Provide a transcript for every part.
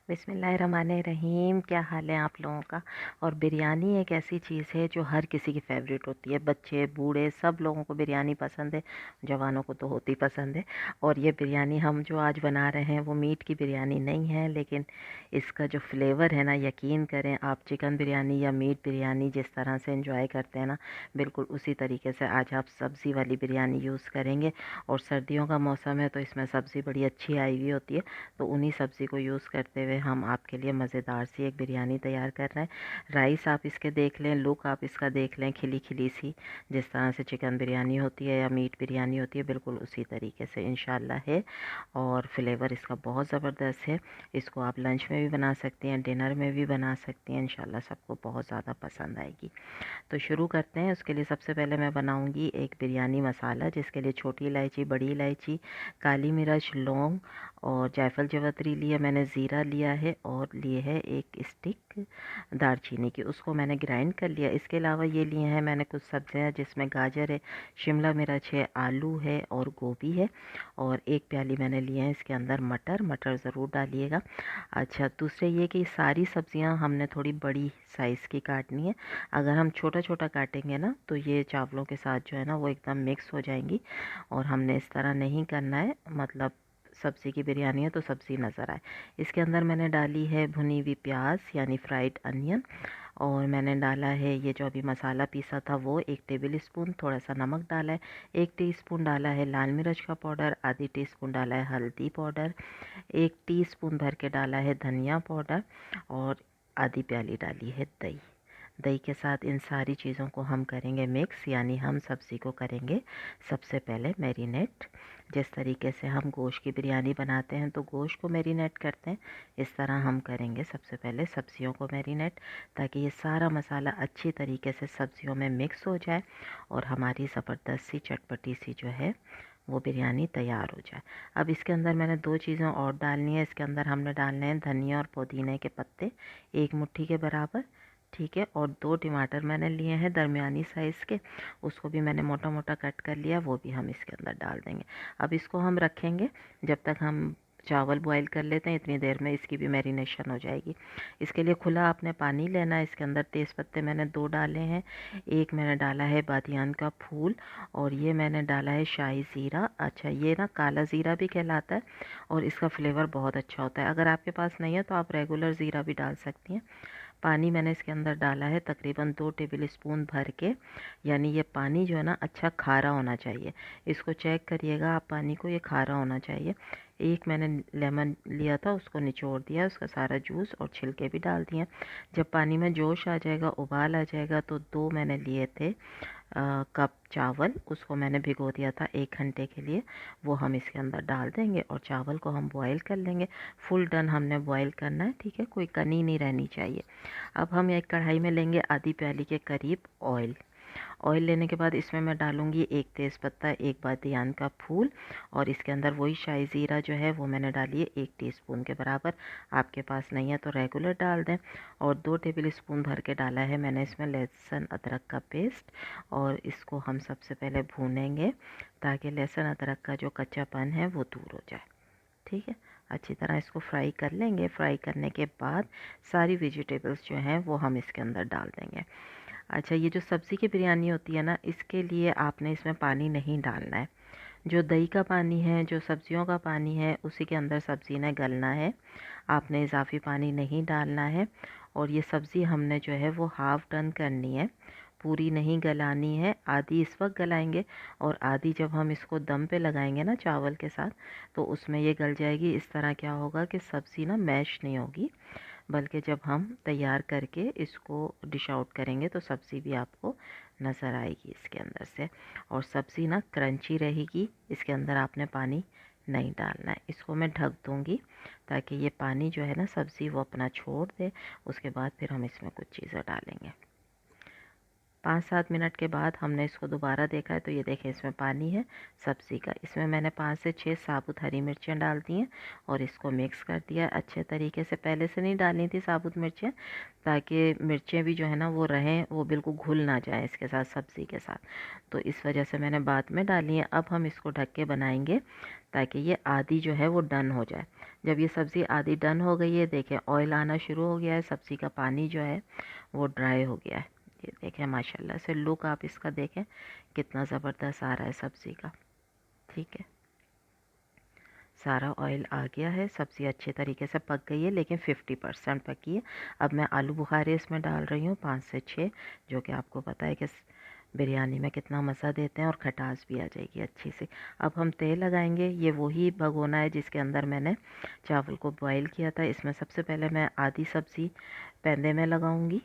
बिस्मिल्लाहिर्रहमानिर्रहीम। क्या हाल है आप लोगों का। और बिरयानी एक ऐसी चीज़ है जो हर किसी की फेवरेट होती है। बच्चे बूढ़े सब लोगों को बिरयानी पसंद है, जवानों को तो होती पसंद है। और ये बिरयानी हम जो आज बना रहे हैं वो मीट की बिरयानी नहीं है, लेकिन इसका जो फ्लेवर है ना, यकीन करें आप चिकन बिरयानी या मीट बिरयानी जिस तरह से एंजॉय करते हैं ना, बिल्कुल उसी तरीके से आज आप सब्ज़ी वाली बिरयानी यूज़ करेंगे। और सर्दियों का मौसम है तो इसमें सब्ज़ी बड़ी अच्छी आई हुई होती है, तो उन्हीं सब्ज़ी को यूज़ करते हुए हम आपके लिए मज़ेदार सी एक बिरयानी तैयार कर रहे हैं। राइस आप इसके देख लें, लुक आप इसका देख लें, खिली खिली सी, जिस तरह से चिकन बिरयानी होती है या मीट बिरयानी होती है, बिल्कुल उसी तरीके से इंशाल्लाह है। और फ्लेवर इसका बहुत ज़बरदस्त है। इसको आप लंच में भी बना सकती हैं, डिनर में भी बना सकती हैं, इंशाल्लाह सबको बहुत ज़्यादा पसंद आएगी। तो शुरू करते हैं। उसके लिए सबसे पहले मैं बनाऊंगी एक बिरयानी मसाला, जिसके लिए छोटी इलायची, बड़ी इलायची, काली मिर्च, लौंग और जायफल जवतरी लिया मैंने, ज़ीरा लिया है और लिए है एक स्टिक दालचीनी की, उसको मैंने ग्राइंड कर लिया। इसके अलावा ये लिए हैं मैंने कुछ सब्जियां, जिसमें गाजर है, शिमला मिर्च है, आलू है और गोभी है। और एक प्याली मैंने लिए हैं इसके अंदर मटर, मटर ज़रूर डालिएगा। अच्छा, दूसरे ये कि सारी सब्जियां हमने थोड़ी बड़ी साइज़ की काटनी है। अगर हम छोटा छोटा काटेंगे ना तो ये चावलों के साथ जो है ना वो एकदम मिक्स हो जाएंगी। और हमने इस तरह नहीं करना है, मतलब सब्ज़ी की बिरयानी है तो सब्ज़ी नज़र आए। इसके अंदर मैंने डाली है भुनी हुई प्याज यानी फ्राइड अनियन। और मैंने डाला है ये जो अभी मसाला पीसा था वो 1 टेबल स्पून, थोड़ा सा नमक डाला है, 1 टीस्पून डाला है लाल मिर्च का पाउडर, आधी टीस्पून डाला है हल्दी पाउडर, 1 टीस्पून भर के डाला है धनिया पाउडर और आधी प्याली डाली है दही। दही के साथ इन सारी चीज़ों को हम करेंगे मिक्स, यानी हम सब्ज़ी को करेंगे सबसे पहले मैरिनेट। जिस तरीके से हम गोश्त की बिरयानी बनाते हैं तो गोश्त को मैरिनेट करते हैं, इस तरह हम करेंगे सबसे पहले सब्ज़ियों को मैरिनेट, ताकि ये सारा मसाला अच्छी तरीके से सब्ज़ियों में मिक्स हो जाए और हमारी ज़बरदस्त सी चटपटी सी जो है वो बिरयानी तैयार हो जाए। अब इसके अंदर मैंने दो चीज़ें और डालनी है। इसके अंदर हमने डालने हैं धनिया और पुदीने के पत्ते, 1 मुट्ठी के बराबर, ठीक है। और 2 टमाटर मैंने लिए हैं दरमियानी साइज़ के, उसको भी मैंने मोटा मोटा कट कर लिया, वो भी हम इसके अंदर डाल देंगे। अब इसको हम रखेंगे जब तक हम चावल बॉईल कर लेते हैं, इतनी देर में इसकी भी मैरिनेशन हो जाएगी। इसके लिए खुला आपने पानी लेना है। इसके अंदर तेज़पत्ते मैंने 2 डाले हैं, एक मैंने डाला है बादियान का फूल और ये मैंने डाला है शाही ज़ीरा। अच्छा, ये ना काला ज़ीरा भी कहलाता है और इसका फ्लेवर बहुत अच्छा होता है। अगर आपके पास नहीं है तो आप रेगुलर ज़ीरा भी डाल सकती हैं। पानी मैंने इसके अंदर डाला है तकरीबन 2 टेबल स्पून भर के, यानी ये पानी जो है ना अच्छा खारा होना चाहिए। इसको चेक करिएगा आप, पानी को, ये खारा होना चाहिए। एक मैंने लेमन लिया था, उसको निचोड़ दिया, उसका सारा जूस और छिलके भी डाल दिए। जब पानी में जोश आ जाएगा, उबाल आ जाएगा, तो 2 मैंने लिए थे कप चावल, उसको मैंने भिगो दिया था 1 घंटे के लिए, वो हम इसके अंदर डाल देंगे और चावल को हम बॉईल कर लेंगे। फुल डन हमने बॉईल करना है, ठीक है, कोई कनी नहीं रहनी चाहिए। अब हम एक कढ़ाई में लेंगे आधी प्याली के करीब ऑयल। ऑयल लेने के बाद इसमें मैं डालूँगी एक तेज़पत्ता, एक बादियान का फूल और इसके अंदर वही शाही ज़ीरा जो है वो मैंने डाली है 1 टीस्पून के बराबर। आपके पास नहीं है तो रेगुलर डाल दें। और 2 टेबल स्पून भर के डाला है मैंने इसमें लहसुन अदरक का पेस्ट और इसको हम सबसे पहले भूनेंगे ताकि लहसुन अदरक का जो कच्चापन है वो दूर हो जाए, ठीक है। अच्छी तरह इसको फ्राई कर लेंगे। फ्राई करने के बाद सारी वेजिटेबल्स जो हैं वो हम इसके अंदर डाल देंगे। अच्छा, ये जो सब्ज़ी की बिरयानी होती है ना, इसके लिए आपने इसमें पानी नहीं डालना है। जो दही का पानी है, जो सब्जियों का पानी है, उसी के अंदर सब्ज़ी ने गलना है। आपने इजाफ़ी पानी नहीं डालना है। और ये सब्ज़ी हमने जो है वो हाफ़ डन करनी है, पूरी नहीं गलानी है। आधी इस वक्त गलाएंगे और आधी जब हम इसको दम पे लगाएंगे ना चावल के साथ, तो उसमें ये गल जाएगी। इस तरह क्या होगा कि सब्ज़ी ना मैश नहीं होगी, बल्कि जब हम तैयार करके इसको डिश आउट करेंगे तो सब्ज़ी भी आपको नज़र आएगी इसके अंदर से, और सब्ज़ी ना क्रंची रहेगी। इसके अंदर आपने पानी नहीं डालना है। इसको मैं ढक दूँगी ताकि ये पानी जो है ना सब्ज़ी वो अपना छोड़ दे। उसके बाद फिर हम इसमें कुछ चीज़ें डालेंगे। 5-7 मिनट के बाद हमने इसको दोबारा देखा है तो ये देखें इसमें पानी है सब्ज़ी का। इसमें मैंने 5 से 6 साबुत हरी मिर्चें डाल दी हैं और इसको मिक्स कर दिया अच्छे तरीके से। पहले से नहीं डालनी थी साबुत मिर्चें, ताकि मिर्चें भी जो है ना वो रहें, वो बिल्कुल घुल ना जाए इसके साथ, सब्ज़ी के साथ। तो इस वजह से मैंने बाद में डाली है। अब हम इसको ढक के बनाएंगे ताकि ये आधी जो है वो डन हो जाए। जब ये सब्ज़ी आधी डन हो गई है, देखें ऑयल आना शुरू हो गया है, सब्ज़ी का पानी जो है वो ड्राई हो गया है। ये देखें माशाल्लाह से लुक आप इसका देखें कितना ज़बरदस्त आ रहा है सब्ज़ी का। ठीक है, सारा ऑयल आ गया है, सब्ज़ी अच्छे तरीके से पक गई है, लेकिन 50% पकी है। अब मैं आलू बुखारे इसमें डाल रही हूँ 5 से 6, जो कि आपको पता है कि बिरयानी में कितना मज़ा देते हैं और खटास भी आ जाएगी अच्छी सी। अब हम तेल लगाएंगे। ये वही भगोना है जिसके अंदर मैंने चावल को बॉईल किया था। इसमें सबसे पहले मैं आधी सब्ज़ी पैंदे में लगाऊंगी।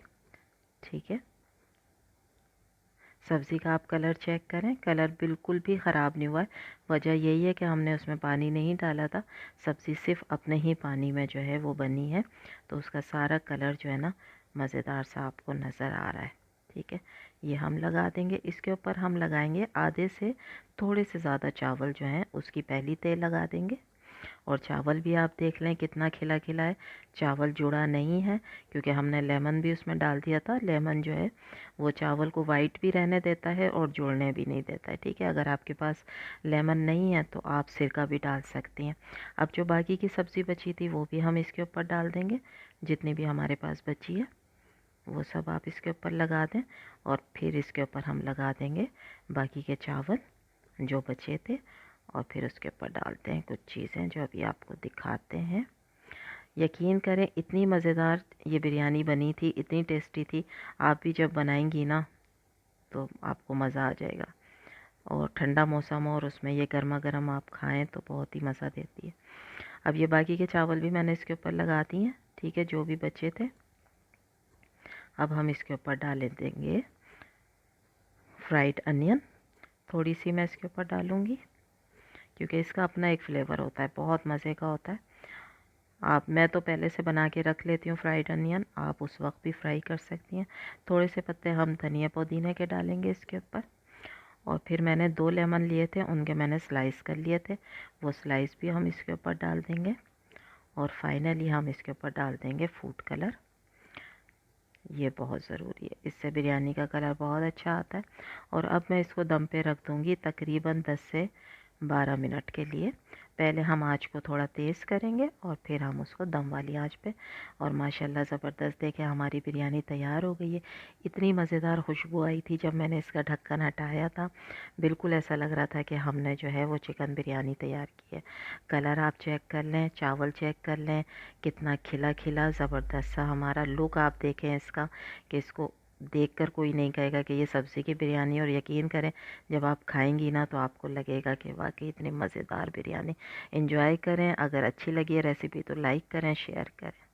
ठीक है, सब्ज़ी का आप कलर चेक करें, कलर बिल्कुल भी ख़राब नहीं हुआ है। वजह यही है कि हमने उसमें पानी नहीं डाला था, सब्ज़ी सिर्फ अपने ही पानी में जो है वो बनी है, तो उसका सारा कलर जो है ना मज़ेदार सा आपको नज़र आ रहा है। ठीक है, ये हम लगा देंगे। इसके ऊपर हम लगाएंगे आधे से थोड़े से ज़्यादा चावल जो हैं, उसकी पहली तेल लगा देंगे। और चावल भी आप देख लें कितना खिला खिला है, चावल जुड़ा नहीं है, क्योंकि हमने लेमन भी उसमें डाल दिया था। लेमन जो है वो चावल को वाइट भी रहने देता है और जुड़ने भी नहीं देता है। ठीक है, अगर आपके पास लेमन नहीं है तो आप सिरका भी डाल सकती हैं। अब जो बाकी की सब्ज़ी बची थी वो भी हम इसके ऊपर डाल देंगे, जितनी भी हमारे पास बची है वो सब आप इसके ऊपर लगा दें। और फिर इसके ऊपर हम लगा देंगे बाकी के चावल जो बचे थे, और फिर उसके ऊपर डालते हैं कुछ चीज़ें जो अभी आपको दिखाते हैं। यकीन करें इतनी मज़ेदार ये बिरयानी बनी थी, इतनी टेस्टी थी। आप भी जब बनाएंगी ना तो आपको मज़ा आ जाएगा। और ठंडा मौसम हो और उसमें ये गर्मा गर्म आप खाएं तो बहुत ही मज़ा देती है। अब ये बाकी के चावल भी मैंने इसके ऊपर लगा दिए हैं। ठीक है, जो भी बचे थे अब हम इसके ऊपर डाल देंगे फ्राइड अनियन। थोड़ी सी मैं इसके ऊपर डालूँगी, क्योंकि इसका अपना एक फ्लेवर होता है, बहुत मज़े का होता है। मैं तो पहले से बना के रख लेती हूँ फ्राइड अनियन, आप उस वक्त भी फ्राई कर सकती हैं। थोड़े से पत्ते हम धनिया पुदीने के डालेंगे इसके ऊपर। और फिर मैंने 2 लेमन लिए थे, उनके मैंने स्लाइस कर लिए थे, वो स्लाइस भी हम इसके ऊपर डाल देंगे। और फाइनली हम इसके ऊपर डाल देंगे फूड कलर। ये बहुत ज़रूरी है, इससे बिरयानी का कलर बहुत अच्छा आता है। और अब मैं इसको दम पे रख दूँगी तकरीबन 10 से 12 मिनट के लिए। पहले हम आँच को थोड़ा तेज़ करेंगे और फिर हम उसको दम वाली आँच पे। और माशाल्लाह ज़बरदस्त देखें हमारी बिरयानी तैयार हो गई है। इतनी मज़ेदार खुशबू आई थी जब मैंने इसका ढक्कन हटाया था, बिल्कुल ऐसा लग रहा था कि हमने जो है वो चिकन बिरयानी तैयार की है। कलर आप चेक कर लें, चावल चेक कर लें, कितना खिला खिला ज़बरदस्त सा हमारा लुक आप देखें इसका, कि इसको देखकर कोई नहीं कहेगा कि ये सब्ज़ी की बिरयानी। और यकीन करें जब आप खाएंगी ना तो आपको लगेगा कि वाकई इतनी मज़ेदार बिरयानी। एंजॉय करें। अगर अच्छी लगी है रेसिपी तो लाइक करें, शेयर करें।